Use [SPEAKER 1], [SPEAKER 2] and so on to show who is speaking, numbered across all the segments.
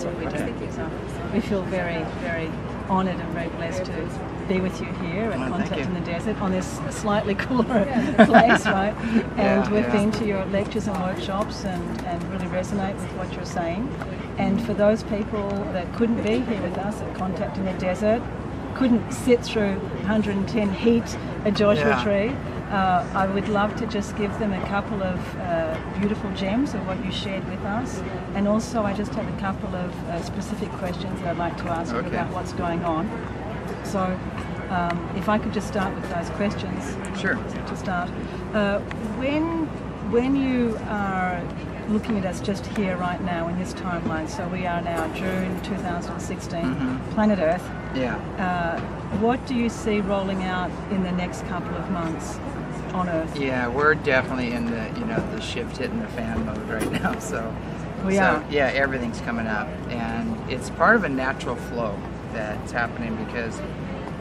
[SPEAKER 1] that's what we do. So we feel very, very honoured and very blessed to be with you here at Contact in the Desert on this slightly cooler place, right? And we've been to your lectures and workshops and really resonate with what you're saying. And for those people that couldn't be here with us at Contact in the Desert, couldn't sit through 110 heat at Joshua Tree, I would love to just give them a couple of beautiful gems of what you shared with us. And also I just have a couple of specific questions that I'd like to ask you about what's going on. So if I could just start with those questions.
[SPEAKER 2] Sure.
[SPEAKER 1] To start. When you are looking at us just here right now in this timeline, so we are now June 2016, planet Earth.
[SPEAKER 2] Yeah.
[SPEAKER 1] What do you see rolling out in the next couple of months on Earth?
[SPEAKER 2] Yeah, we're definitely in the, you know, the shift hitting the fan mode right now. So
[SPEAKER 1] we are.
[SPEAKER 2] Yeah, everything's coming up, and it's part of a natural flow that's happening because,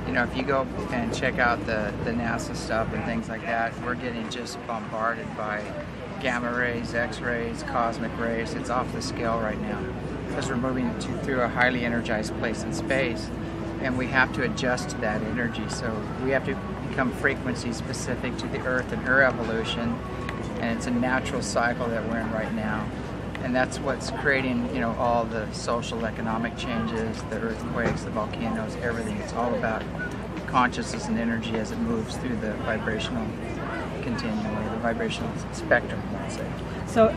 [SPEAKER 2] you know, if you go and check out the NASA stuff and things like that, we're getting just bombarded by gamma rays, X-rays, cosmic rays. It's off the scale right now because we're moving through a highly energized place in space, and we have to adjust to that energy. So we have to become frequency specific to the Earth and her evolution, and it's a natural cycle that we're in right now. And that's what's creating, you know, all the social, economic changes, the earthquakes, the volcanoes, everything. It's all about consciousness and energy as it moves through the vibrational continuum, or the vibrational spectrum, let's say.
[SPEAKER 1] So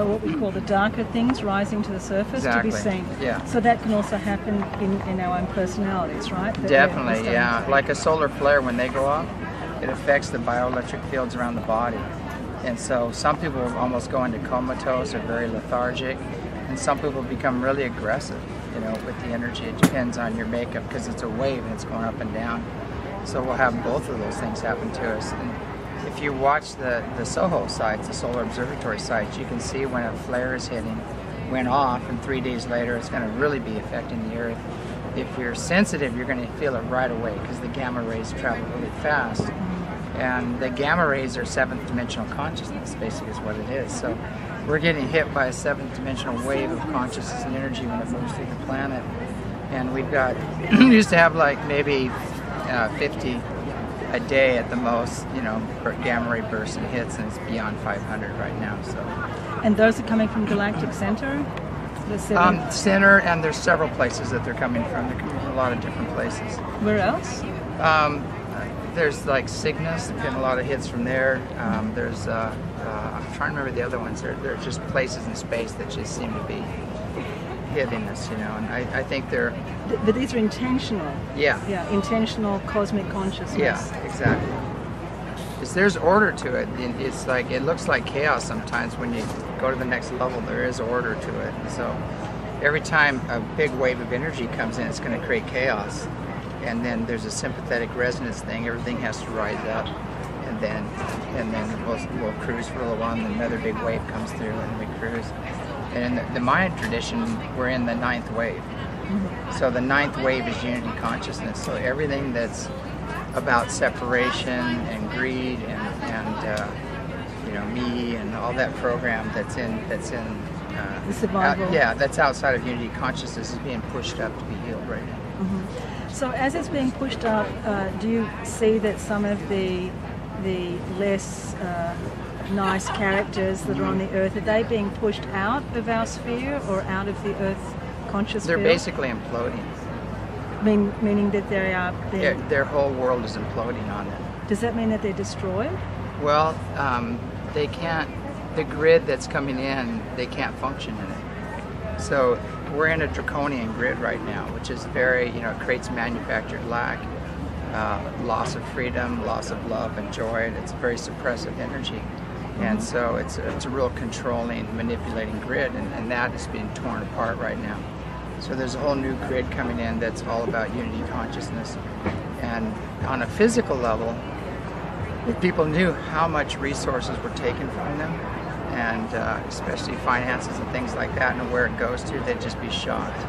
[SPEAKER 1] what we call the darker things rising to the surface to be seen.
[SPEAKER 2] Yeah.
[SPEAKER 1] So that can also happen in our own personalities, right?
[SPEAKER 2] Definitely, yeah. Like a solar flare, when they go off, it affects the bioelectric fields around the body. And so some people almost go into comatose or very lethargic, and some people become really aggressive, you know, with the energy. It depends on your makeup because it's a wave and it's going up and down. So we'll have both of those things happen to us. And if you watch the SOHO sites, the solar observatory sites, you can see when a flare is hitting, went off, and 3 days later it's going to really be affecting the Earth. If you're sensitive, you're going to feel it right away because the gamma rays travel really fast. And the gamma rays are seventh dimensional consciousness, basically is what it is. So we're getting hit by a seventh dimensional wave of consciousness and energy when it moves through the planet. And we've got, we used to have like maybe 50 a day at the most, you know, gamma ray bursts and hits, and it's beyond 500 right now. So.
[SPEAKER 1] And those are coming from Galactic Center?
[SPEAKER 2] Center, and there's several places that they're coming from. They're coming from a lot of different places.
[SPEAKER 1] Where else?
[SPEAKER 2] There's like Cygnus, there's been a lot of hits from there. There's, I'm trying to remember the other ones. They're just places in space that just seem to be hitting us, you know, and I think they're...
[SPEAKER 1] But these are intentional.
[SPEAKER 2] Yeah.
[SPEAKER 1] Yeah, intentional cosmic consciousness.
[SPEAKER 2] Yeah, exactly. Because there's order to it. It's like, it looks like chaos sometimes. When you go to the next level, there is order to it. So every time a big wave of energy comes in, it's going to create chaos. And then there's a sympathetic resonance thing. Everything has to rise up, and then we'll cruise for a little while, and then another big wave comes through, and we cruise. And in the Mayan tradition, we're in the ninth wave. So the ninth wave is unity consciousness. So everything that's about separation and greed and you know, me and all that program that's in
[SPEAKER 1] survival.
[SPEAKER 2] that's outside of unity consciousness is being pushed up to be healed right now.
[SPEAKER 1] So as it's being pushed up, do you see that some of the less nice characters that are on the Earth, are they being pushed out of our sphere or out of the Earth conscious
[SPEAKER 2] They're
[SPEAKER 1] field?
[SPEAKER 2] basically imploding.
[SPEAKER 1] Meaning that they are...
[SPEAKER 2] Their whole world is imploding on them.
[SPEAKER 1] Does that mean that they're destroyed?
[SPEAKER 2] Well, they can't... The grid that's coming in, they can't function in it. So we're in a draconian grid right now, which is very, you know, it creates manufactured lack, loss of freedom, loss of love and joy, and it's very suppressive energy. And so it's a real controlling, manipulating grid, and that is being torn apart right now. So there's a whole new grid coming in that's all about unity consciousness. And on a physical level, if people knew how much resources were taken from them, and especially finances and things like that, and where it goes to, they'd just be shocked.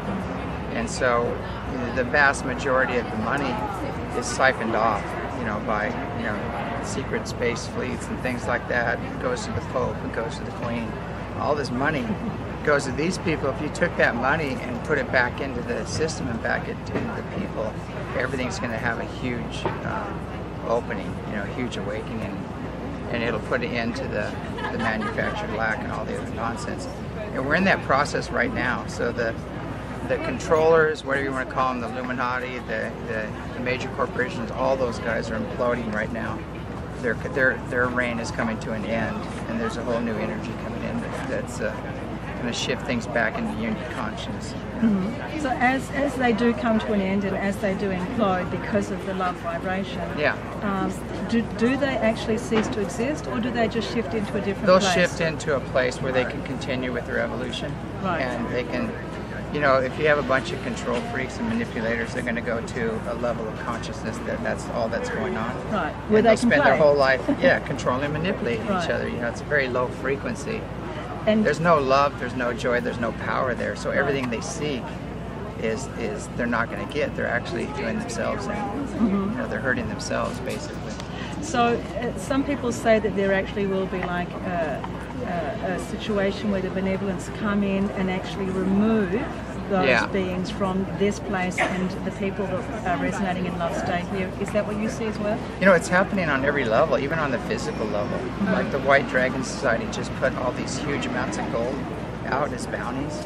[SPEAKER 2] And so, you know, the vast majority of the money is siphoned off, you know, by, you know, secret space fleets and things like that. It goes to the Pope, it goes to the Queen. All this money goes to these people, if you took that money and put it back into the system and back it to the people, everything's going to have a huge opening, you know, huge awakening, and it'll put an end to the manufactured lack and all the other nonsense. And we're in that process right now. So the controllers, whatever you want to call them, the Illuminati, the major corporations, all those guys are imploding right now. Their reign is coming to an end, and there's a whole new energy coming in that's going to shift things back into unity consciousness.
[SPEAKER 1] Mm-hmm. So as they do come to an end and as they do implode because of the love vibration, do they actually cease to exist, or do they just shift into a different place?
[SPEAKER 2] They'll shift into a place where they can continue with their evolution,
[SPEAKER 1] right.
[SPEAKER 2] And they can, you know, if you have a bunch of control freaks and manipulators, they're going to go to a level of consciousness that's all that's going on.
[SPEAKER 1] Right.
[SPEAKER 2] Where they spend
[SPEAKER 1] play.
[SPEAKER 2] their whole life, controlling and manipulating each other. You know, it's a very low frequency. And there's no love, there's no joy, there's no power there. So everything they seek is they're not going to get. They're actually doing themselves, and you know, they're hurting themselves basically.
[SPEAKER 1] So some people say that there actually will be like a situation where the benevolence come in and actually remove those beings from this place, and the people that are resonating in love stay here. Is that what you see as well?
[SPEAKER 2] You know, it's happening on every level, even on the physical level. Like the White Dragon Society just put all these huge amounts of gold out as bounties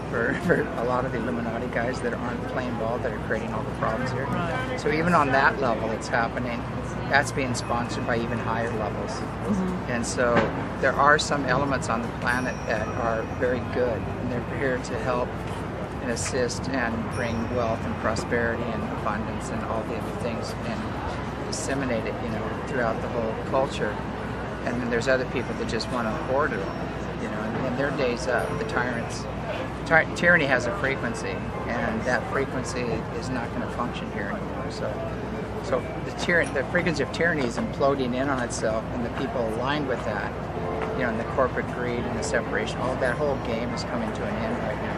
[SPEAKER 2] for a lot of the Illuminati guys that aren't playing ball, that are creating all the problems here.
[SPEAKER 1] Right.
[SPEAKER 2] So even on that level, it's happening. That's being sponsored by even higher levels. And so there are some elements on the planet that are very good, and they're here to help and assist and bring wealth and prosperity and abundance and all the other things, and disseminate it, you know, throughout the whole culture. And then there's other people that just want to hoard it all, you know, and when their day's up, the tyrants. Tyranny has a frequency, and that frequency is not going to function here anymore. So the frequency of tyranny is imploding in on itself, and the people aligned with that, you know, and the corporate greed and the separation, all that whole game is coming to an end right now.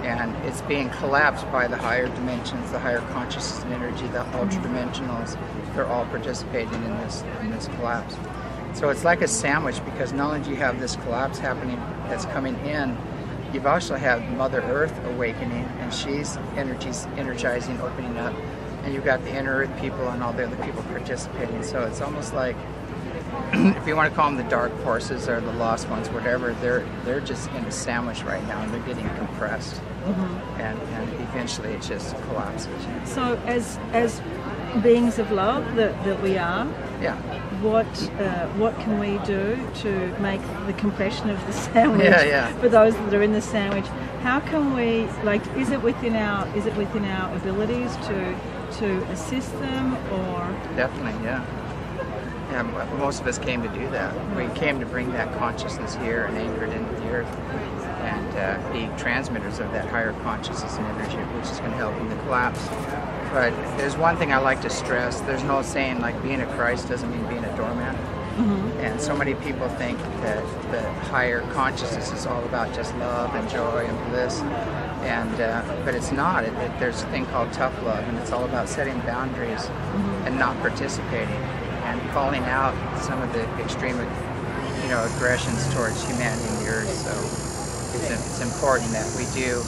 [SPEAKER 2] And it's being collapsed by the higher dimensions, the higher consciousness and energy, the ultra-dimensionals. They're all participating in this collapse. So it's like a sandwich, because not only do you have this collapse happening that's coming in, you've also had Mother Earth awakening, and she's energizing, opening up, and you've got the inner Earth people and all the other people participating. So it's almost like, if you want to call them the dark forces or the lost ones, whatever, they're just in a sandwich right now, and they're getting compressed, and eventually it just collapses.
[SPEAKER 1] So as beings of love that we are, what can we do to make the compression of the sandwich for those that are in the sandwich? How can we, like, is it within our abilities to assist them, or?
[SPEAKER 2] Definitely, yeah. Most of us came to do that. We came to bring that consciousness here and anchor it into the earth, and be transmitters of that higher consciousness and energy, which is going to help in the collapse. But there's one thing I like to stress. There's no saying like being a Christ doesn't mean being a doormat. And so many people think that the higher consciousness is all about just love and joy and bliss, and but it's not. There's a thing called tough love, and it's all about setting boundaries and not participating, and calling out some of the extreme, you know, aggressions towards humanity and the earth. So it's important that we do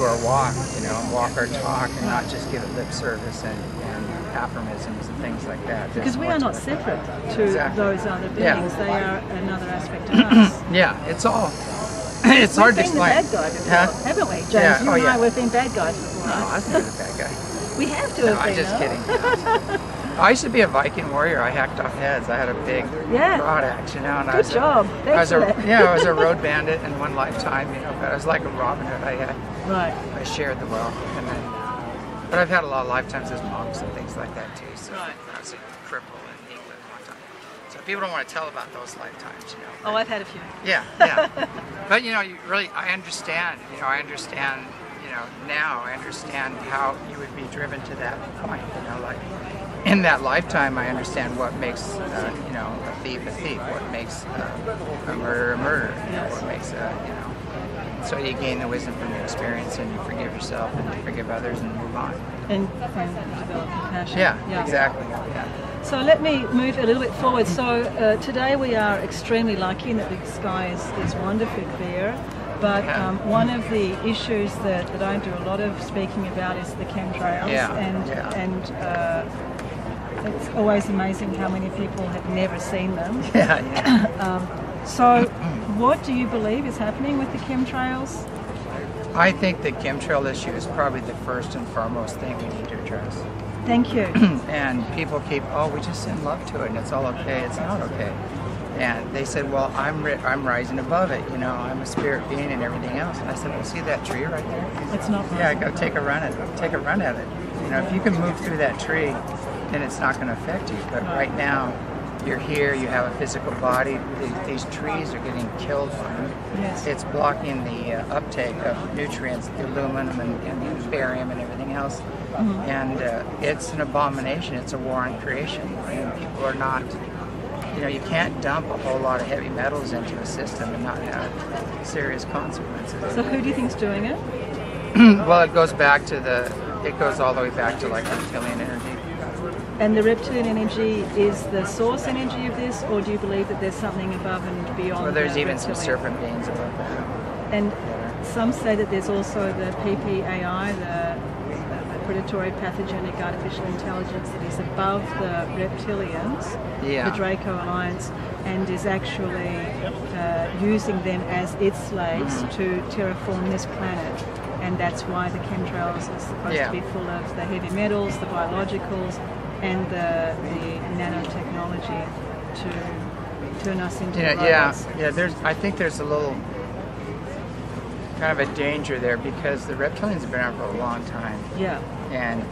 [SPEAKER 2] our walk, you know, and walk our talk, and not just give it lip service and aphorisms and things like that.
[SPEAKER 1] Because we are not separate to those other beings. They are another aspect of us.
[SPEAKER 2] It's all. It's hard to explain.
[SPEAKER 1] We've been the bad guy before, haven't we, James? You and I, we've been bad guys before.
[SPEAKER 2] No, I've never been a bad guy.
[SPEAKER 1] We have to have been.
[SPEAKER 2] I'm just kidding. I used to be a Viking warrior. I hacked off heads. I had a big rod axe, you know. And
[SPEAKER 1] Good job.
[SPEAKER 2] I was a road bandit in one lifetime, you know. But I was like a Robin Hood. I shared the wealth, and then. But I've had a lot of lifetimes as monks and things like that too. So I was a cripple in England one time. So people don't want to tell about those lifetimes, you know.
[SPEAKER 1] Oh, I've had a few.
[SPEAKER 2] Yeah. But you know, I understand. You know, now I understand how you would be driven to that point. You know, like. In that lifetime, I understand what makes, you know, a thief, what makes a murderer a murderer, you know, what makes, you know. So you gain the wisdom from your experience, and you forgive yourself, and you forgive others, and move on.
[SPEAKER 1] And develop compassion.
[SPEAKER 2] Yeah, exactly. Yeah.
[SPEAKER 1] So let me move a little bit forward. So today we are extremely lucky in that the sky is wonderfully clear. But one of the issues that I do a lot of speaking about is the chemtrails. And it's always amazing how many people have never seen them. So what do you believe is happening with the chemtrails?
[SPEAKER 2] I think the chemtrail issue is probably the first and foremost thing we need to address.
[SPEAKER 1] Thank you.
[SPEAKER 2] And people keep, we just send love to it and it's all okay. It's not okay. And they said, well, I'm rising above it. You know, I'm a spirit being and everything else. And I said, well, see that tree right there?
[SPEAKER 1] It's not.
[SPEAKER 2] Yeah, go take a run at it. Take a run at it. You know, if you can move through that tree, then it's not going to affect you. But right now, you're here, you have a physical body, these trees are getting killed from it.
[SPEAKER 1] Yes.
[SPEAKER 2] It's blocking the uptake of nutrients, the aluminum and the barium and everything else. And it's an abomination, it's a war on creation. And people are not, you know, you can't dump a whole lot of heavy metals into a system and not have serious consequences.
[SPEAKER 1] So who do you think's doing it?
[SPEAKER 2] Well, it goes back to it goes all the way back to like reptilian energy.
[SPEAKER 1] And the reptilian energy is the source energy of this, or do you believe that there's something above and beyond?
[SPEAKER 2] Well, there's even
[SPEAKER 1] reptilian?
[SPEAKER 2] some serpent beings above that.
[SPEAKER 1] And some say that there's also the PPAI, the predatory pathogenic artificial intelligence, that is above the reptilians, the Draco Alliance, and is actually using them as its slaves to terraform this planet. And that's why the chemtrails are supposed to be full of the heavy metals, the biologicals, and the nanotechnology to turn us into robots.
[SPEAKER 2] I think there's a little kind of a danger there because the reptilians have been around for a long time. And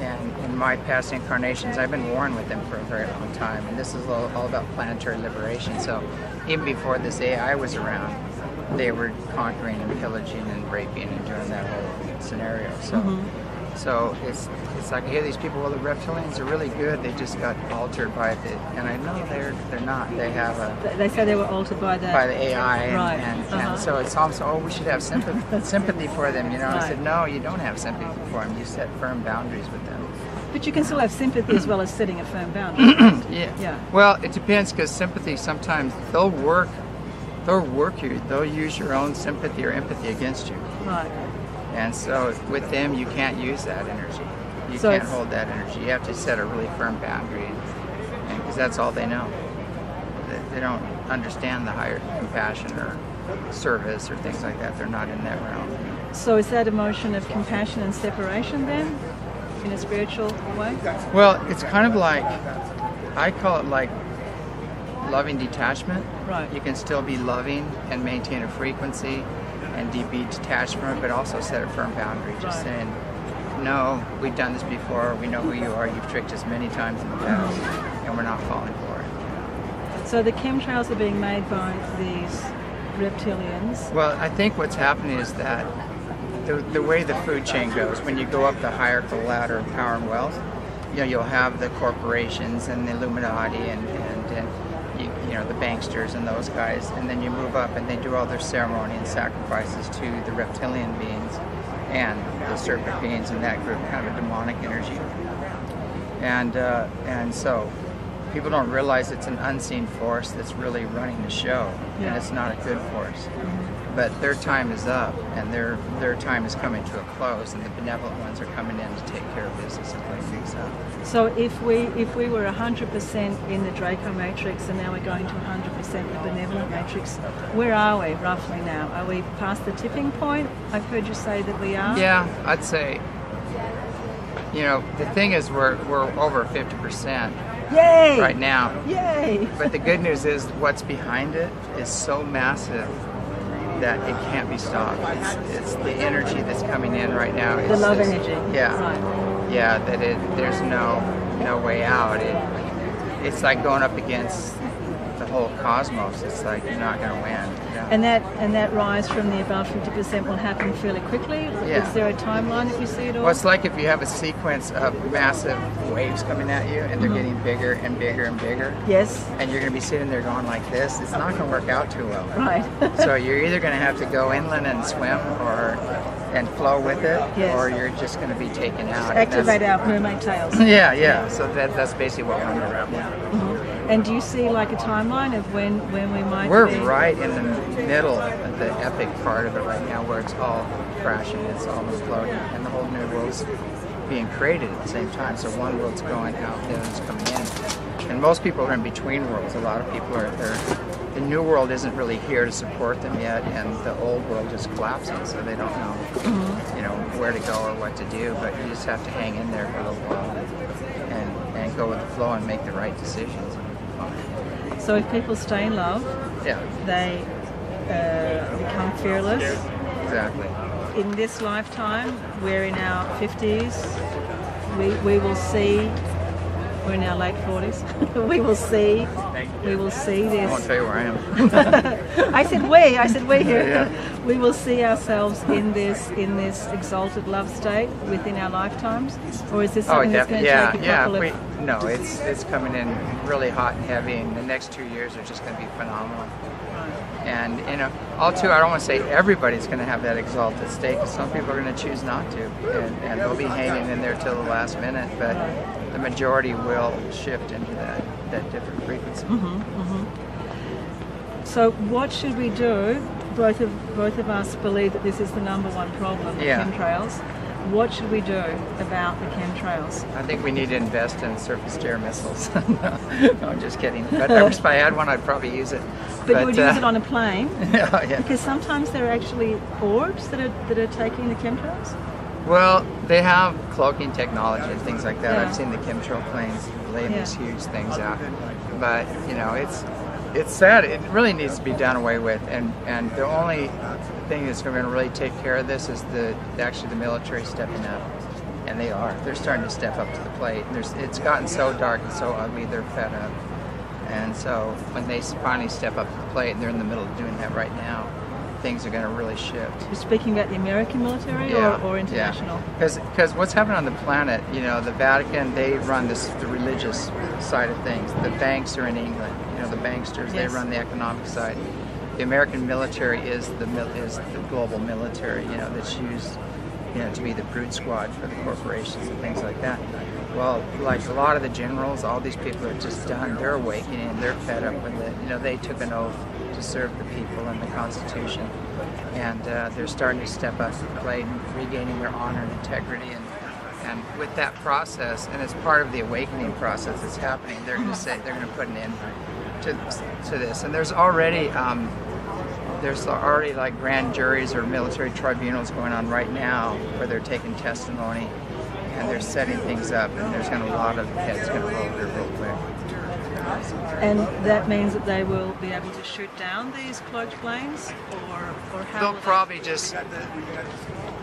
[SPEAKER 2] in my past incarnations, I've been warring with them for a very long time. And this is all about planetary liberation. So even before this AI was around, they were conquering and pillaging and raping and doing that whole scenario. So it's like I hear these people, well, the reptilians are really good. They just got altered by it, and I know they're not. They have
[SPEAKER 1] They say they were altered by the
[SPEAKER 2] AI, and so it's also we should have sympathy for them. You know, I said no, you don't have sympathy for them. You set firm boundaries with them.
[SPEAKER 1] But you can still have sympathy as well as setting a firm boundary.
[SPEAKER 2] Well, it depends because sympathy sometimes they'll work you. They'll use your own sympathy or empathy against you. And so with them, you can't use that energy. You can't hold that energy. You have to set a really firm boundary, because that's all they know. They don't understand the higher compassion or service or things like that. They're not in that realm.
[SPEAKER 1] So is that emotion of compassion and separation then, in a spiritual way?
[SPEAKER 2] Well, it's kind of like, I call it like loving detachment. You can still be loving and maintain a frequency and be detached from it, but also set a firm boundary. Just saying, no, we've done this before, we know who you are, you've tricked us many times in the past, and we're not falling for it.
[SPEAKER 1] So the chemtrails are being made by these reptilians?
[SPEAKER 2] Well, I think what's happening is that the way the food chain goes, when you go up the hierarchical ladder of power and wealth, you know, you'll have the corporations and the Illuminati and you know, the banksters and those guys, and then you move up and they do all their ceremony and sacrifices to the reptilian beings and the serpent beings in that group, kind of a demonic energy. And so people don't realize it's an unseen force that's really running the show, and it's not a good force. But their time is up, and their time is coming to a close, and the benevolent ones are coming in to take care of business and clean things up.
[SPEAKER 1] So if we were 100% in the Draco matrix, and now we're going to 100% the benevolent matrix, where are we roughly now? Are we past the tipping point? I've heard you say that we are.
[SPEAKER 2] Yeah, I'd say. You know, the thing is, we're over 50%.
[SPEAKER 1] Yay!
[SPEAKER 2] Right now.
[SPEAKER 1] Yay!
[SPEAKER 2] But the good news is, what's behind it is so massive that it can't be stopped. It's the energy that's coming in right now.
[SPEAKER 1] The love energy.
[SPEAKER 2] Yeah.
[SPEAKER 1] Right.
[SPEAKER 2] Yeah, that there's no way out. It's like going up against the whole cosmos. It's like you're not going to win. You know?
[SPEAKER 1] And that rise from the above 50% will happen fairly quickly?
[SPEAKER 2] Yeah.
[SPEAKER 1] Is there a timeline that you see it all?
[SPEAKER 2] Well, it's like if you have a sequence of massive waves coming at you and they're getting bigger and bigger and bigger.
[SPEAKER 1] Yes.
[SPEAKER 2] And you're going to be sitting there going like this. It's not going to work out too well.
[SPEAKER 1] Right.
[SPEAKER 2] So you're either going to have to go inland and swim, or and flow with it,
[SPEAKER 1] Yes.
[SPEAKER 2] or you're just going to be taken out.
[SPEAKER 1] Activate our mermaid tails.
[SPEAKER 2] Yeah. So that's basically what we're under right now.
[SPEAKER 1] And do you see like a timeline of when we might
[SPEAKER 2] We're
[SPEAKER 1] be?
[SPEAKER 2] right in the middle of the epic part of it right now, where it's all crashing, it's all exploding, and the whole new world's being created at the same time. So one world's going out, the other's coming in. And most people are in between worlds. A lot of people are the new world isn't really here to support them yet, and the old world is collapsing, so they don't know, where to go or what to do. But you just have to hang in there for a little while and go with the flow and make the right decisions.
[SPEAKER 1] So if people stay in love, they become fearless.
[SPEAKER 2] Exactly.
[SPEAKER 1] In this lifetime, we're in our 50s. We will see. We're in our late 40s. we will see this.
[SPEAKER 2] I won't tell you where I am.
[SPEAKER 1] I said we here.
[SPEAKER 2] Yeah.
[SPEAKER 1] We will see ourselves in this exalted love state within our lifetimes, or is this something that's going to take a couple of?
[SPEAKER 2] No, it's coming in really hot and heavy, and the next 2 years are just going to be phenomenal. And I don't want to say everybody's going to have that exalted state, because some people are going to choose not to, and they'll be hanging in there till the last minute. But the majority will shift into that different frequency.
[SPEAKER 1] So what should we do? Both of us believe that this is the #1 problem, the chemtrails. What should we do about the chemtrails?
[SPEAKER 2] I think we need to invest in surface-to-air missiles. No, I'm just kidding. But if I had one, I'd probably use it.
[SPEAKER 1] But you would use it on a plane?
[SPEAKER 2] Yeah.
[SPEAKER 1] Because sometimes there are actually orbs that are taking the chemtrails?
[SPEAKER 2] Well, they have cloaking technology and things like that.
[SPEAKER 1] Yeah.
[SPEAKER 2] I've seen the chemtrail planes lay these huge things out. But, it's sad. It really needs to be done away with. And the only thing that's going to really take care of this is actually the military stepping up. And they are. They're starting to step up to the plate. It's gotten so dark and so ugly, they're fed up. And so when they finally step up to the plate, and they're in the middle of doing that right now, things are going to really shift.
[SPEAKER 1] You're speaking about the American military or international?
[SPEAKER 2] Because what's happening on the planet, the Vatican, they run the religious side of things. The banks are in England. The banksters, they run the economic side. The American military is the global military, that's used, to be the brood squad for the corporations and things like that. Well, like a lot of the generals, all these people are just done. They're awakening. They're fed up with it. They took an oath to serve the people and the Constitution, and they're starting to step up to the plate and regaining their honor and integrity. And with that process, and it's part of the awakening process that's happening, they're going to say they're going to put an end to this. And there's already like grand juries or military tribunals going on right now where they're taking testimony and they're setting things up, and there's going to be a lot of heads going to roll here real quick.
[SPEAKER 1] And that means that they will be able to shoot down these cloaked planes, or how?
[SPEAKER 2] They'll probably just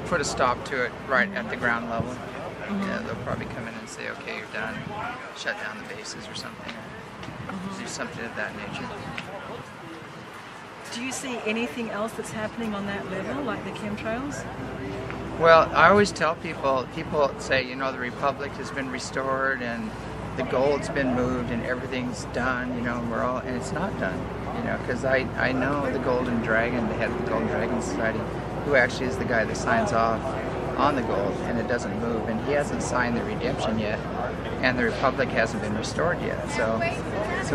[SPEAKER 2] put a stop to it right at the ground level. They'll probably come in and say, okay, you're done, shut down the bases or something, do something of that nature.
[SPEAKER 1] Do you see anything else that's happening on that level, like the chemtrails?
[SPEAKER 2] Well, I always tell people say, the Republic has been restored and the gold's been moved and everything's done, and it's not done, because I know the Golden Dragon, the head of the Golden Dragon Society, who actually is the guy that signs off on the gold, and it doesn't move, and he hasn't signed the redemption yet, and the Republic hasn't been restored yet, so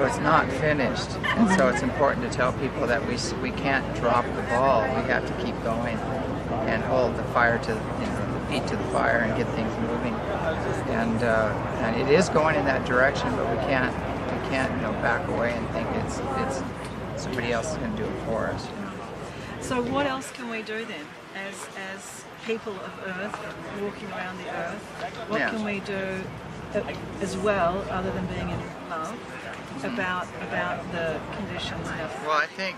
[SPEAKER 2] it's not finished. And so it's important to tell people that we can't drop the ball. We have to keep going and hold the fire to the feet to the fire and get things moving. And it is going in that direction, but we can't back away and think it's somebody else is going to do it for us.
[SPEAKER 1] So what else can we do then, as people of Earth, walking around the Earth? What can we do as well, other than being in love, about the conditions?
[SPEAKER 2] Well, I think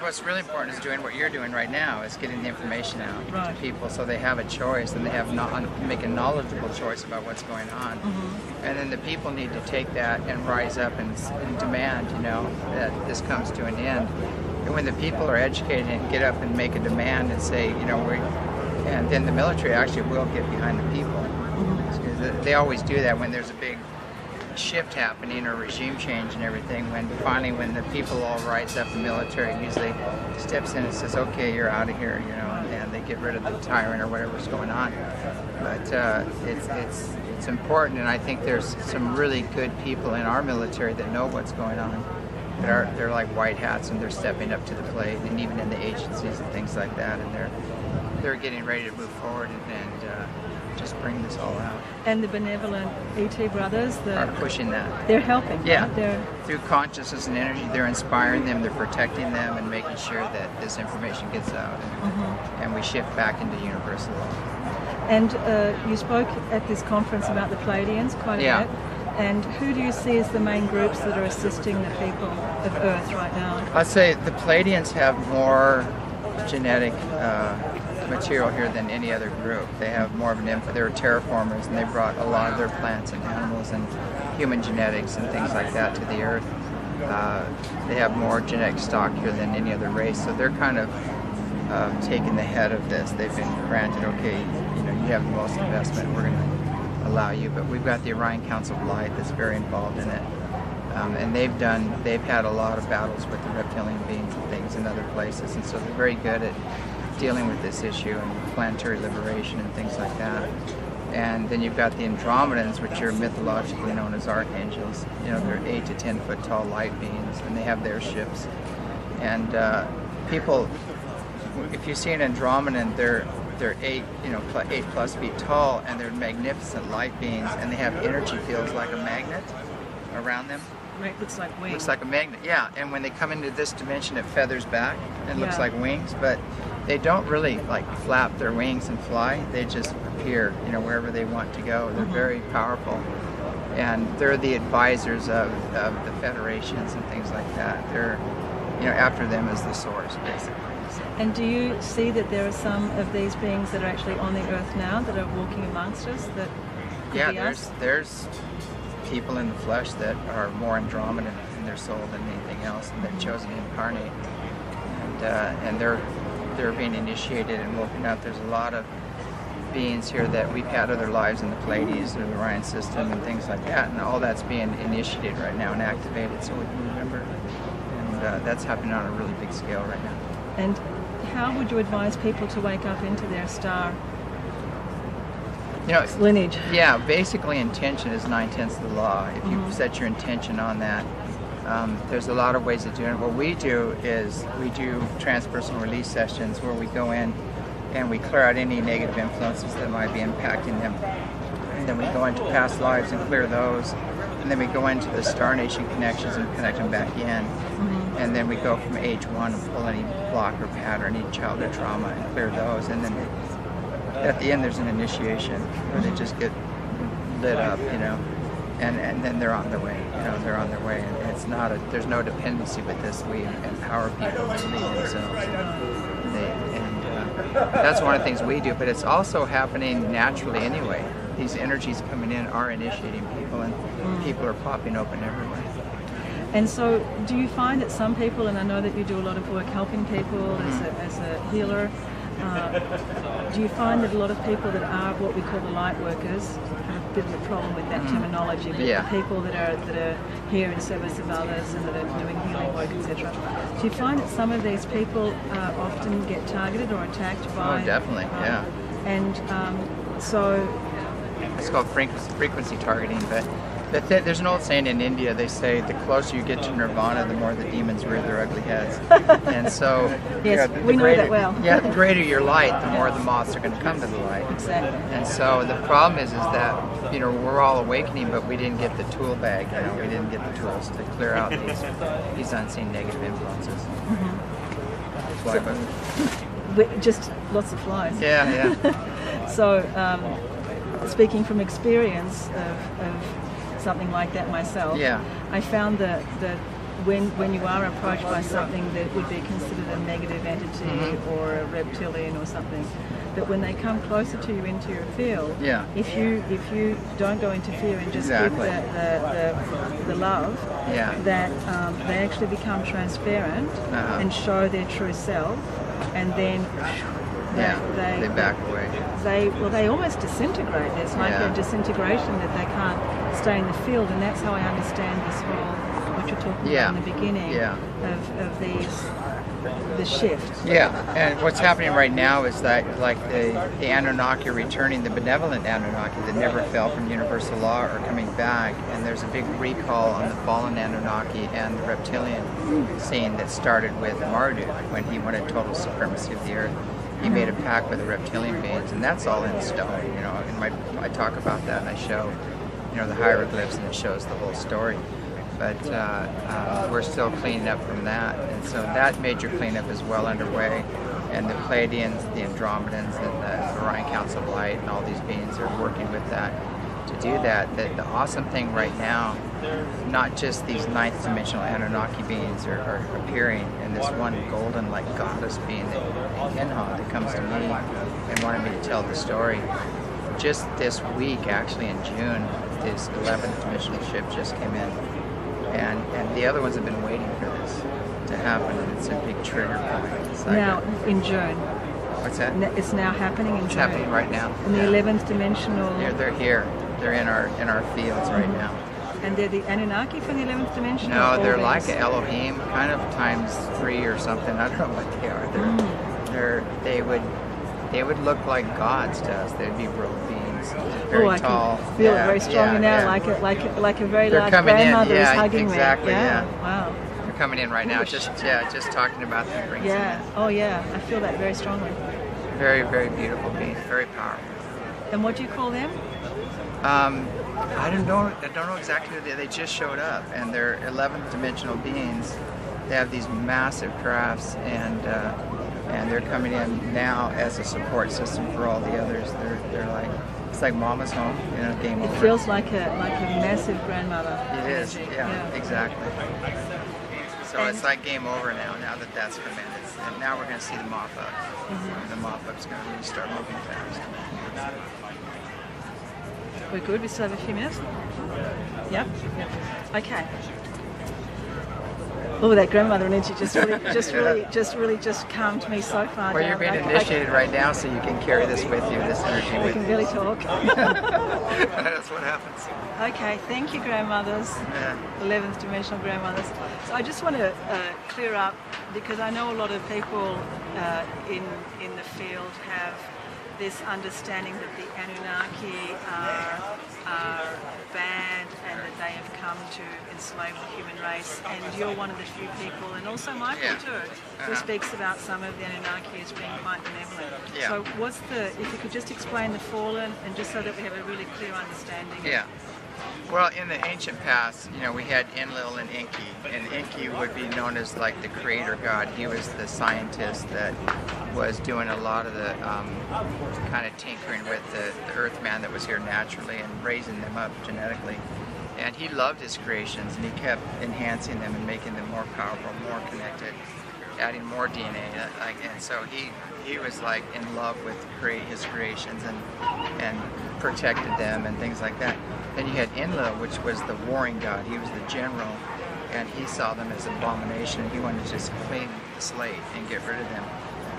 [SPEAKER 2] what's really important is doing what you're doing right now, is getting the information out to people so they have a choice and they make a knowledgeable choice about what's going on. And then the people need to take that and rise up and demand, that this comes to an end. And when the people are educated and get up and make a demand and say, and then the military actually will get behind the people. They always do that when there's a big shift happening or regime change and everything. When the people all rise up, the military usually steps in and says, okay, you're out of here, and they get rid of the tyrant or whatever's going on. But it's important, and I think there's some really good people in our military that know what's going on. They're like white hats, and they're stepping up to the plate, and even in the agencies and things like that, and they're getting ready to move forward and just bring this all out.
[SPEAKER 1] And the benevolent ET brothers
[SPEAKER 2] are pushing that.
[SPEAKER 1] They're helping.
[SPEAKER 2] Yeah,
[SPEAKER 1] right? They're
[SPEAKER 2] through consciousness and energy, they're inspiring them, they're protecting them, and making sure that this information gets out, and we shift back into universal law.
[SPEAKER 1] And you spoke at this conference about the Pleiadians quite a bit. And who do you see as the main groups that are assisting the people of Earth right now?
[SPEAKER 2] I'd say the Pleiadians have more genetic material here than any other group. They have more of an influence. They're terraformers, and they brought a lot of their plants and animals and human genetics and things like that to the Earth. They have more genetic stock here than any other race, so they're kind of taking the head of this. They've been granted, okay, you have the most investment, we're going to allow you. But we've got the Orion Council of Light that's very involved in it. And they've had a lot of battles with the reptilian beings and things in other places, and so they're very good at dealing with this issue and planetary liberation and things like that. And then you've got the Andromedans, which are mythologically known as archangels. They're 8 to 10 foot tall light beings, and they have their ships. And people, if you see an Andromedan, they're 8 plus feet tall, and they're magnificent light beings, and they have energy fields like a magnet around them.
[SPEAKER 1] Right, looks like wings.
[SPEAKER 2] Looks like a magnet, yeah. And when they come into this dimension, it feathers back and looks like wings, but they don't really like flap their wings and fly. They just appear, wherever they want to go. They're very powerful, and they're the advisors of the federations and things like that. They're, after them is the source, basically. So.
[SPEAKER 1] And do you see that there are some of these beings that are actually on the Earth now that are walking amongst us? That could be us?
[SPEAKER 2] There's people in the flesh that are more Andromedan in their soul than anything else, and they've chosen to incarnate, and they're being initiated and woken up. There's a lot of beings here that we've had other lives in the Pleiades or the Orion system and things like that, and all that's being initiated right now and activated, so we can remember, and that's happening on a really big scale right now.
[SPEAKER 1] And how would you advise people to wake up into their star lineage?
[SPEAKER 2] Yeah, basically intention is 9/10 of the law. If you set your intention on that, there's a lot of ways of doing it. What we do is we do transpersonal release sessions where we go in and we clear out any negative influences that might be impacting them. And then we go into past lives and clear those. And then we go into the Star Nation connections and connect them back in. And then we go from age 1 and pull any block or pattern, any childhood trauma, and clear those. And then at the end there's an initiation where they just get lit up, and then they're on their way. They're on their way, and it's not there's no dependency with this. We empower people to lead themselves, that's one of the things we do. But it's also happening naturally anyway. These energies coming in are initiating people, and people are popping open everywhere.
[SPEAKER 1] And so, do you find that some people, and I know that you do a lot of work helping people as a healer, do you find that a lot of people that are what we call the light workers have a bit of a problem with that terminology, but the people that are here in service of others and that are doing healing work, etc. Do you find that some of these people often get targeted or attacked by?
[SPEAKER 2] Oh, definitely, yeah.
[SPEAKER 1] And so
[SPEAKER 2] it's called frequency targeting, but there's an old saying in India. They say the closer you get to nirvana, the more the demons rear their ugly heads. And so,
[SPEAKER 1] yes, we know that well.
[SPEAKER 2] Yeah, the greater your light, the more the moths are going to come to the light.
[SPEAKER 1] Exactly.
[SPEAKER 2] And so the problem is that we're all awakening, but we didn't get the tool bag. We didn't get the tools to clear out these unseen negative influences.
[SPEAKER 1] Just lots of flies.
[SPEAKER 2] Yeah.
[SPEAKER 1] So, speaking from experience of something like that myself, I found that when you are approached by something that would be considered a negative entity or a reptilian or something, that when they come closer to you into your field, if you don't go interfere and just give the love, that they actually become transparent and show their true self, and then they back away. They almost disintegrate. There's like a disintegration that they can't stay in the field, and that's how I understand this whole, what you're talking about in the beginning, of these the shift.
[SPEAKER 2] Yeah, and what's happening right now is that like the Anunnaki are returning, the benevolent Anunnaki that never fell from universal law are coming back, and there's a big recall on the fallen Anunnaki and the reptilian scene that started with Marduk when he wanted total supremacy of the earth. He made a pact with the reptilian beings, and that's all in stone. You know, I talk about that, and I show, you know, the hieroglyphs, and it shows the whole story. But we're still cleaning up from that, and so that major cleanup is well underway. And the Pleiadians, the Andromedans, and the Orion Council of Light, and all these beings are working with that to do that. The awesome thing right now, not just these ninth dimensional Anunnaki beings are appearing, and this one golden like goddess being, Inha, that comes to me and wanted me to tell the story. Just this week, actually in June, this 11th dimensional ship just came in. And the other ones have been waiting for this to happen, and it's a big trigger point. It's like
[SPEAKER 1] now, in June.
[SPEAKER 2] What's that?
[SPEAKER 1] It's now happening in June.
[SPEAKER 2] It's happening right now.
[SPEAKER 1] In the 11th dimensional.
[SPEAKER 2] They're here. They're in our fields right now.
[SPEAKER 1] And they're the Anunnaki from the 11th dimension?
[SPEAKER 2] No, they're like an Elohim, kind of times 3 or something. I don't know what they are. They would look like gods to us. They'd be robed beings. Very tall.
[SPEAKER 1] I can feel it very strongly now, like a very large grandmother is hugging
[SPEAKER 2] exactly,
[SPEAKER 1] me.
[SPEAKER 2] Yeah.
[SPEAKER 1] Wow.
[SPEAKER 2] They're coming in right now. Just talking about them brings them in.
[SPEAKER 1] Oh yeah, I feel that very strongly.
[SPEAKER 2] Very, very beautiful beings. Very powerful.
[SPEAKER 1] And what do you call them?
[SPEAKER 2] I don't know exactly who they just showed up, and they're 11th dimensional beings. They have these massive crafts, and they're coming in now as a support system for all the others. They're like, it's like Mama's home, you know, game over.
[SPEAKER 1] It feels like a massive grandmother.
[SPEAKER 2] It is, yeah, exactly. So it's like game over now that that's come in. And now we're going to see the mop-up. And the mop-up's going to really start moving fast.
[SPEAKER 1] We're good, we still have a few minutes? Yep. Okay. Oh, that grandmother energy just really calmed me so far.
[SPEAKER 2] Well, you're being initiated right now, so you can carry this with you, this energy with you.
[SPEAKER 1] We can really talk.
[SPEAKER 2] That's what happens.
[SPEAKER 1] Okay, thank you, grandmothers.
[SPEAKER 2] Yeah.
[SPEAKER 1] 11th dimensional grandmothers. So I just want to clear up, because I know a lot of people in the field have this understanding that the Anunnaki are bad and that they have come to enslave the human race, and you're one of the few people, and also Michael too, who speaks about some of the Anunnaki as being quite benevolent. So if you could just explain the fallen, and just so that we have a really clear understanding.
[SPEAKER 2] Yeah. Well, in the ancient past, you know, we had Enlil and Enki, and Enki would be known as like the creator god. He was the scientist that was doing a lot of the kind of tinkering with the Earthman that was here naturally and raising them up genetically. And he loved his creations, and he kept enhancing them and making them more powerful, more connected, adding more DNA. And so he was like in love with his creations and protected them and things like that. Then you had Enlil, which was the warring god. He was the general, and he saw them as abomination. He wanted to just clean the slate and get rid of them.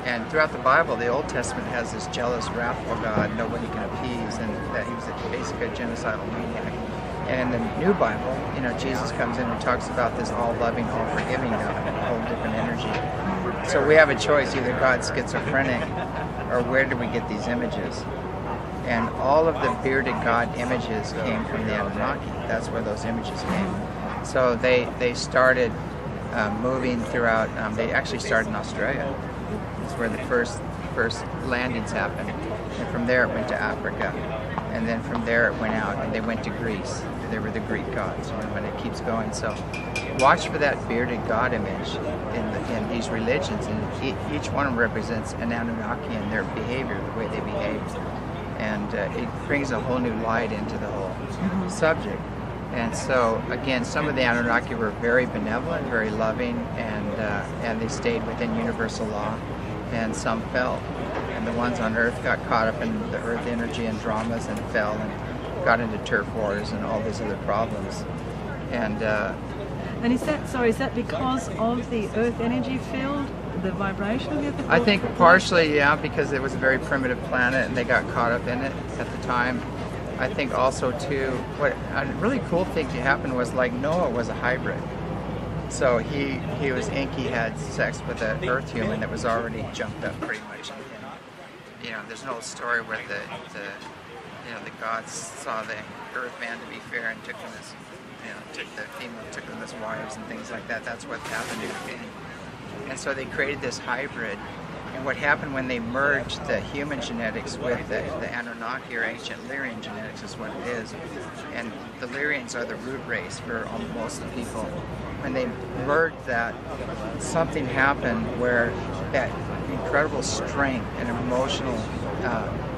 [SPEAKER 2] And throughout the Bible, the Old Testament has this jealous, wrathful God nobody can appease, and that he was basically a genocidal maniac. And in the New Bible, you know, Jesus comes in and talks about this all-loving, all-forgiving God, a whole different energy. So we have a choice: either God's schizophrenic, or where do we get these images? And all of the bearded god images came from the Anunnaki. That's where those images came. So they started moving throughout. They actually started in Australia. It's where the first landings happened. And from there it went to Africa. And then from there it went out, and they went to Greece. They were the Greek gods, you know, and it keeps going. So watch for that bearded god image in these religions, and each one of them represents an Anunnaki and their behavior, the way they behave. And it brings a whole new light into the whole subject. And so, again, some of the Anunnaki were very benevolent, very loving, and they stayed within universal law, and some fell. And the ones on Earth got caught up in the Earth energy and dramas and fell and got into turf wars and all these other problems. And
[SPEAKER 1] is that because of the Earth energy field? The vibration of the Earth?
[SPEAKER 2] I think partially, yeah, because it was a very primitive planet and they got caught up in it at the time. I think also too, what a really cool thing to happen was, like, Noah was a hybrid. So he was inky, had sex with an Earth human that was already jumped up pretty much. And, there's an old story where the gods saw the Earth man to be fair and took them as, took them as wives and things like that. That's what happened in the beginning. And so they created this hybrid. And what happened when they merged the human genetics with the Anunnaki or ancient Lyrian genetics is what it is. And the Lyrians are the root race for most of the people. When they merged that, something happened where that incredible strength and emotional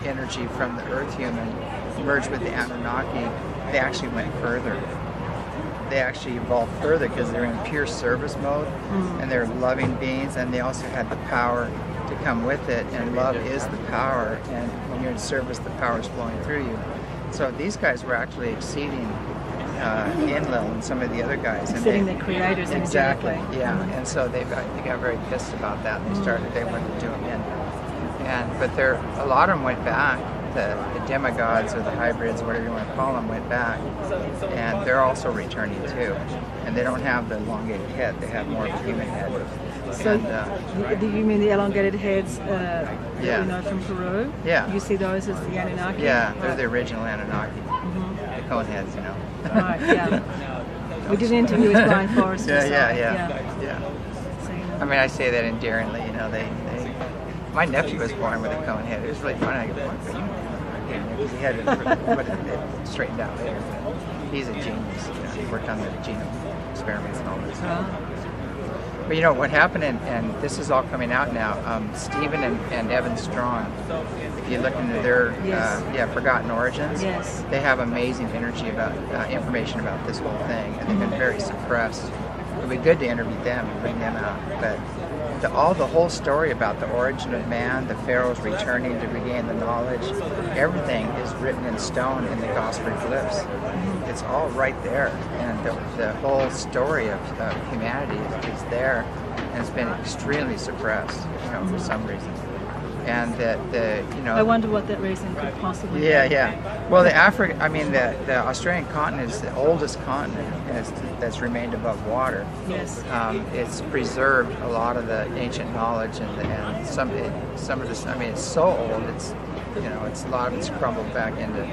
[SPEAKER 2] energy from the Earth human merged with the Anunnaki. They actually went further. They actually evolved further because they're in pure service mode, and they're loving beings, and they also had the power to come with it, and love is the power, and when you're in service, the power is flowing through you. So these guys were actually exceeding Enlil and some of the other guys.
[SPEAKER 1] Exceeding the creators.
[SPEAKER 2] Exactly, yeah. And so they got very pissed about that, and they wanted to do them in. But a lot of them went back. The demigods or the hybrids, whatever you want to call them, went back, and they're also returning too. And they don't have the elongated head; they have more of a human head.
[SPEAKER 1] So, you mean the elongated heads? From Peru?
[SPEAKER 2] Yeah.
[SPEAKER 1] You see those as the Anunnaki?
[SPEAKER 2] Yeah, they're the original Anunnaki. The cone heads,
[SPEAKER 1] Right. Yeah. We did an interview with Brian Forrester.
[SPEAKER 2] Yeah.
[SPEAKER 1] So,
[SPEAKER 2] I mean, I say that endearingly. My nephew was born with a cone head. It was really funny. I go, because he had it straightened out later. But he's a genius. He worked on the genome experiments and all this. But what happened, and this is all coming out now. Stephen and Evan Strong. If you look into their Forgotten Origins, they have amazing energy about information about this whole thing, and they've been very suppressed. It would be good to interview them and bring them out, but. The whole story about the origin of man, the pharaohs returning to regain the knowledge, everything is written in stone in the Gospel glyphs. It's all right there, and the whole story of humanity is there, and it's been extremely suppressed, for some reason. And
[SPEAKER 1] I wonder what that reason could possibly be.
[SPEAKER 2] Yeah. Well, the Australian continent is the oldest continent that's remained above water.
[SPEAKER 1] Yes.
[SPEAKER 2] It's preserved a lot of the ancient knowledge and some of this. I mean, it's so old. It's a lot of it's crumbled back into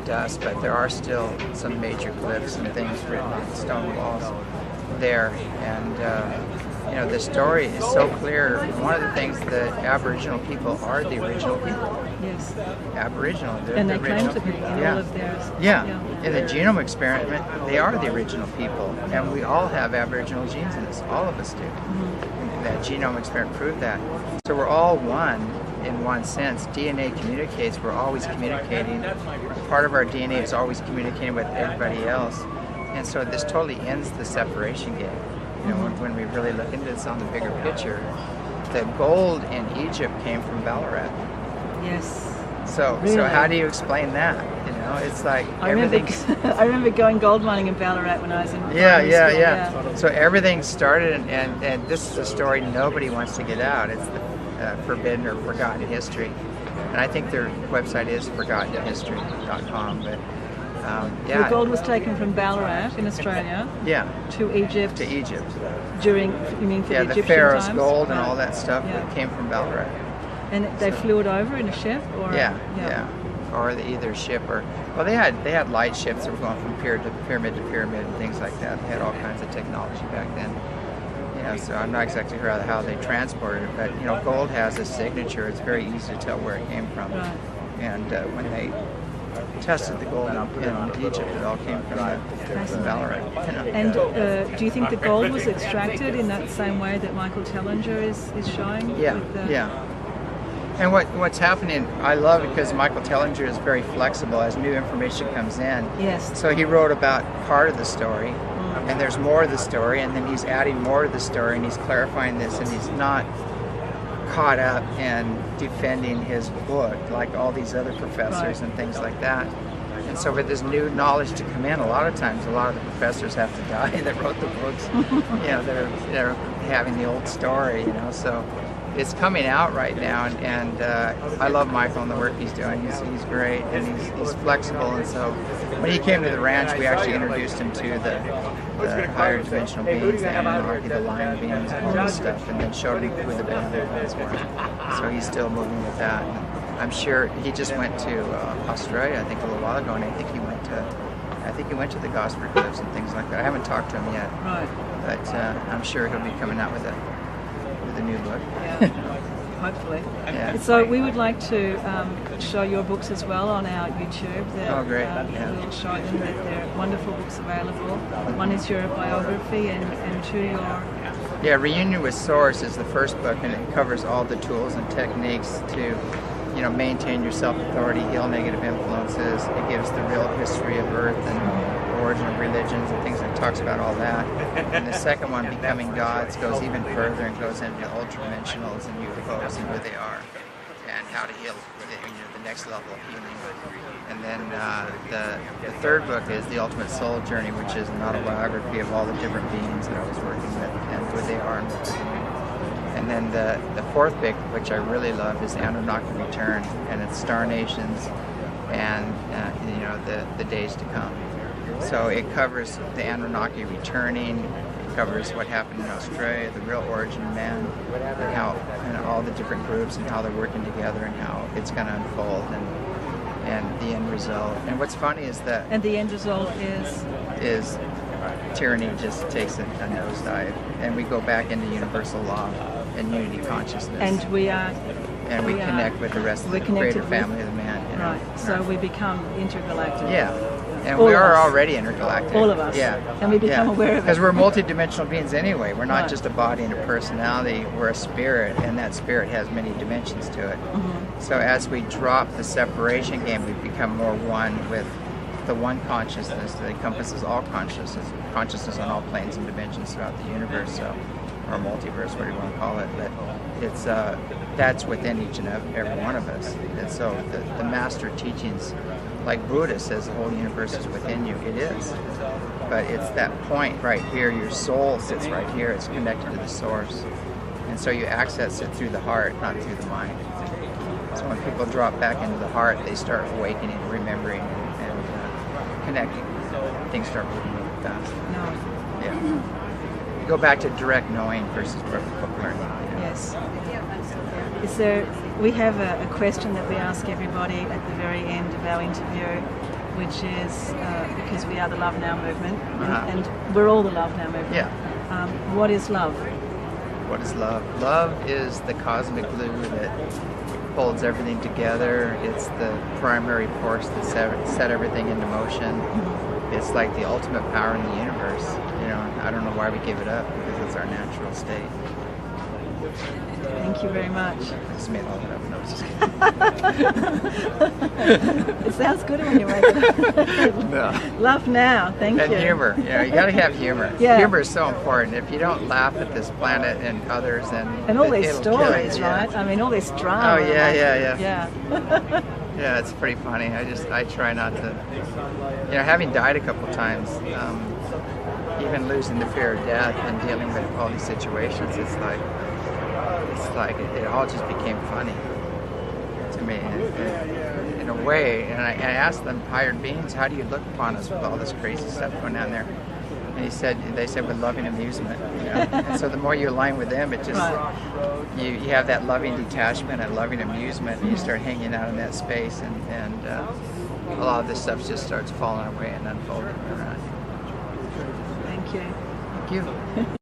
[SPEAKER 2] dust, but there are still some major glyphs and things written on stone walls there, and. The story is so clear. One of the things that Aboriginal people are the original people.
[SPEAKER 1] Yes.
[SPEAKER 2] Aboriginal.
[SPEAKER 1] And they claim to be in all of theirs.
[SPEAKER 2] Yeah. In the genome experiment, they are the original people. And we all have Aboriginal genes in us. All of us do. That genome experiment proved that. So we're all one in one sense. DNA communicates. We're always communicating. Part of our DNA is always communicating with everybody else. And so this totally ends the separation game. When we really look into this on the bigger picture, the gold in Egypt came from Ballarat.
[SPEAKER 1] Yes.
[SPEAKER 2] So how do you explain that? It's like
[SPEAKER 1] I remember going gold mining in Ballarat when I was in school.
[SPEAKER 2] Yeah. So everything started, and this is a story nobody wants to get out. It's the forbidden or forgotten history, and I think their website is forgottenhistory.com. But
[SPEAKER 1] the gold was taken from Ballarat in Australia. To Egypt. During, you mean for the Egyptian
[SPEAKER 2] the Pharaoh's
[SPEAKER 1] times?
[SPEAKER 2] gold and all that stuff came from Ballarat.
[SPEAKER 1] And they flew it over in a ship, or
[SPEAKER 2] or either ship or they had light ships that were going from pyramid to pyramid and things like that. They had all kinds of technology back then. So I'm not exactly sure how they transported it, but gold has a signature. It's very easy to tell where it came from.
[SPEAKER 1] Right.
[SPEAKER 2] And when they tested the gold in Egypt, it all came from Ballarat.
[SPEAKER 1] And do you think the gold was extracted in that same way that Michael Tellinger is showing?
[SPEAKER 2] And what's happening, I love it because Michael Tellinger is very flexible as new information comes in.
[SPEAKER 1] Yes.
[SPEAKER 2] So he wrote about part of the story, and there's more of the story, and then he's adding more to the story, and he's clarifying this, and he's not caught up in defending his book like all these other professors and things like that. And so with this new knowledge to come in, a lot of times a lot of the professors have to die that wrote the books. They're having the old story, you know. So it's coming out right now, and I love Michael and the work he's doing. He's great, and he's flexible. And so when he came to the ranch, we actually introduced him to the higher dimensional beings, the Anunnaki, the lion beings, and all this stuff, and then showed him who the benefactors were. So he's still moving with that. And I'm sure he just went to Australia, I think, a little while ago, and I think he went to the Gosford Cliffs and things like that. I haven't talked to him yet, but I'm sure he'll be coming out with a new book.
[SPEAKER 1] Yeah, hopefully.
[SPEAKER 2] Yeah.
[SPEAKER 1] So we would like to show your books as well on our YouTube.
[SPEAKER 2] Oh, great.
[SPEAKER 1] We'll show them that there are wonderful books available. One is your biography, and two your...
[SPEAKER 2] Yeah, Reunion with Source is the first book, and it covers all the tools and techniques to, you know, maintain your self-authority, heal negative influences. It gives the real history of Earth and origin of religions and things, and it talks about all that. And the second one, Becoming Gods, goes even further and goes into ultradimensionals and UFOs and who they are and how to heal, the next level of healing. And then the third book is The Ultimate Soul Journey, which is an autobiography of all the different beings that I was working with and who they are and what they're doing. And then the fourth book, which I really love, is The Anunnaki Return, and it's Star Nations and you know, the days to come. So it covers the Anunnaki returning, it covers what happened in Australia, the real origin of man, and how, and all the different groups and how they're working together and how it's going to unfold, and the end result. And what's funny is that...
[SPEAKER 1] And the end result
[SPEAKER 2] is tyranny just takes a nosedive, and we go back into universal law and unity consciousness.
[SPEAKER 1] And we are...
[SPEAKER 2] And we connect with the rest of the greater family of the man. You know?
[SPEAKER 1] Right, so we become intergalactic.
[SPEAKER 2] Yeah, and
[SPEAKER 1] all
[SPEAKER 2] we are already intergalactic.
[SPEAKER 1] All of us.
[SPEAKER 2] Yeah.
[SPEAKER 1] And we become aware of it.
[SPEAKER 2] Because we're multidimensional beings anyway. We're not just a body and a personality, we're a spirit, and that spirit has many dimensions to it. Mm-hmm. So as we drop the separation game, we become more one with the one consciousness that encompasses all consciousness on all planes and dimensions throughout the universe. So, or multiverse, whatever you want to call it, but it's that's within each and every one of us. And so the master teachings, like Buddha says, the whole universe is within you. It is, but it's that point right here. Your soul sits right here. It's connected to the source, and so you access it through the heart, not through the mind. So when people drop back into the heart, they start awakening, remembering, and connecting. Things start moving really fast.
[SPEAKER 1] No.
[SPEAKER 2] Yeah. You go back to direct knowing versus book learning. You know?
[SPEAKER 1] Yes. Is there? We have a question that we ask everybody at the very end of our interview, which is because we are the Love Now movement, and we're all the Love Now movement.
[SPEAKER 2] Yeah.
[SPEAKER 1] What is love?
[SPEAKER 2] What is love? Love is the cosmic glue that holds everything together. It's the primary force that set everything into motion. Mm-hmm. It's like the ultimate power in the universe. You know, I don't know why we give it up, because it's our natural state.
[SPEAKER 1] Thank you very much.
[SPEAKER 2] I just made all that up. No, I was just kidding.
[SPEAKER 1] It sounds good when you make it.
[SPEAKER 2] No.
[SPEAKER 1] Love now. Thank you.
[SPEAKER 2] And humor. You know, you got to have humor.
[SPEAKER 1] Yeah.
[SPEAKER 2] Humor is so important. If you don't laugh at this planet and others, then
[SPEAKER 1] and all these
[SPEAKER 2] it'll
[SPEAKER 1] stories,
[SPEAKER 2] kill you.
[SPEAKER 1] right? I mean, all this drama.
[SPEAKER 2] Oh yeah.
[SPEAKER 1] Yeah.
[SPEAKER 2] Yeah, it's pretty funny. I try not to. You know, having died a couple times, even losing the fear of death and dealing with all these situations, it's like it all just became funny to me in a way. And I asked them, higher beings, how do you look upon us with all this crazy stuff going on there? And they said with loving amusement. You know? And so the more you align with them, it just you have that loving detachment and loving amusement, and you start hanging out in that space, and a lot of this stuff just starts falling away and unfolding around you.
[SPEAKER 1] Thank you.
[SPEAKER 2] Thank you.